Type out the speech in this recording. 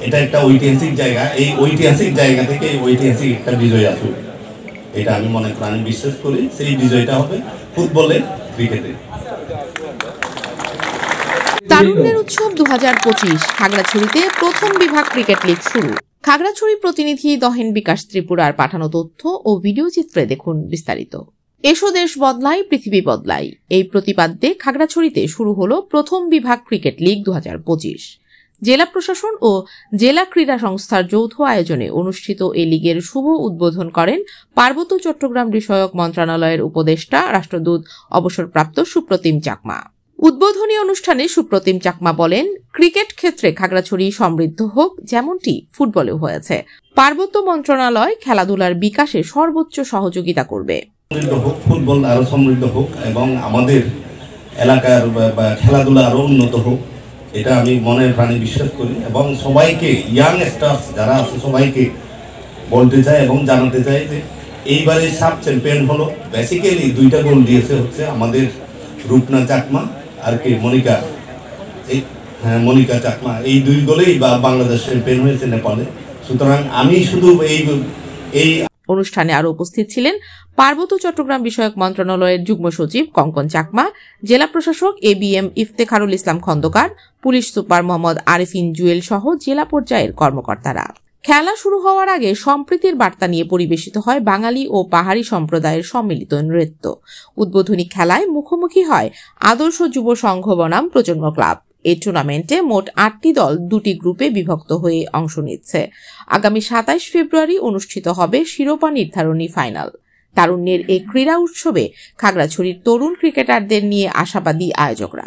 এটা একটা ঐতিহাসিক জায়গা, এই ঐতিহাসিক জায়গা থেকে ঐতিহাসিক একটা বিজয় আসবে, এটা আমি মনে প্রাণে বিশ্বাস করি। সেই বিজয়টা হবে ফুটবলে, ক্রিকেটে। তারুণ্যের উৎসব 2025 খাগড়াছড়িতে প্রথম বিভাগ ক্রিকেট লিগ শুরু। খাগড়াছড়ি প্রতিনিধি দহেন বিকাশ ত্রিপুরার পাঠানো তথ্য ও ভিডিও চিত্রে দেখুন বিস্তারিত। এসো দেশ বদলাই, পৃথিবী বদলাই, এই প্রতিপাদ্যে খাগড়াছড়িতে শুরু হলো প্রথম বিভাগ ক্রিকেট লিগ 2025। জেলা প্রশাসন ও জেলা ক্রীড়া সংস্থার যৌথ আয়োজনে অনুষ্ঠিত এই লিগের শুভ উদ্বোধন করেন পার্বত্য চট্টগ্রাম বিষয়ক মন্ত্রণালয়ের উপদেষ্টা রাষ্ট্রদূত অবসরপ্রাপ্ত সুপ্রতিম চাকমা। উদ্বোধনী অনুষ্ঠানে সুপ্রতিম চাকমা বলেন, ক্রিকেট ক্ষেত্রে খাগড়াছড়ি সমৃদ্ধ হোক, যেমনটি ফুটবলেও হয়েছে। পার্বত্য মন্ত্রণালয় খেলাধুলার বিকাশে সর্বোচ্চ সহযোগিতা করবে। ফুটবল আরো সমৃদ্ধ হোক এবং আমাদের এলাকার খেলাধুলা আরো উন্নত হোক, এটা আমি মনের প্রাণে বিশ্বাস করি এবং সবাইকে, ইয়াং স্টার্স যারা আছে সবাইকে বলতে চাই এবং জানাতে চাই যে এইবারে সাব চ্যাম্পিয়ন হলো বেসিক্যালি 2টা গোল দিয়েছে হচ্ছে আমাদের রূপনা চাকমা আর কি মনিকা, মনিকা চাকমা, এই 2 গোলেই বাংলাদেশ চ্যাম্পিয়ন হয়েছে নেপালে। সুতরাং আমি শুধু এই অনুষ্ঠানে আরো উপস্থিত ছিলেন পার্বত্য চট্টগ্রাম বিষয়ক মন্ত্রণালয়ের যুগ্ম সচিব কঙ্কন চাকমা, জেলা প্রশাসক ABM ইফতেখারুল ইসলাম খন্দকার, পুলিশ সুপার মোহাম্মদ আরিফিন জুয়েল সহ জেলা পর্যায়ের কর্মকর্তারা। খেলা শুরু হওয়ার আগে সম্প্রীতির বার্তা নিয়ে পরিবেশিত হয় বাঙালি ও পাহাড়ি সম্প্রদায়ের সম্মিলিত নৃত্য। উদ্বোধনী খেলায় মুখোমুখি হয় আদর্শ যুব সংঘ বনাম প্রজন্ম ক্লাব। এই টুর্নামেন্টে মোট 8টি দল 2টি গ্রুপে বিভক্ত হয়ে অংশ নিচ্ছে। আগামী 27 ফেব্রুয়ারি অনুষ্ঠিত হবে শিরোপা নির্ধারণী ফাইনাল। তারুণ্যের এই ক্রীড়া উৎসবে খাগড়াছড়ির তরুণ ক্রিকেটারদের নিয়ে আশাবাদী আয়োজকরা।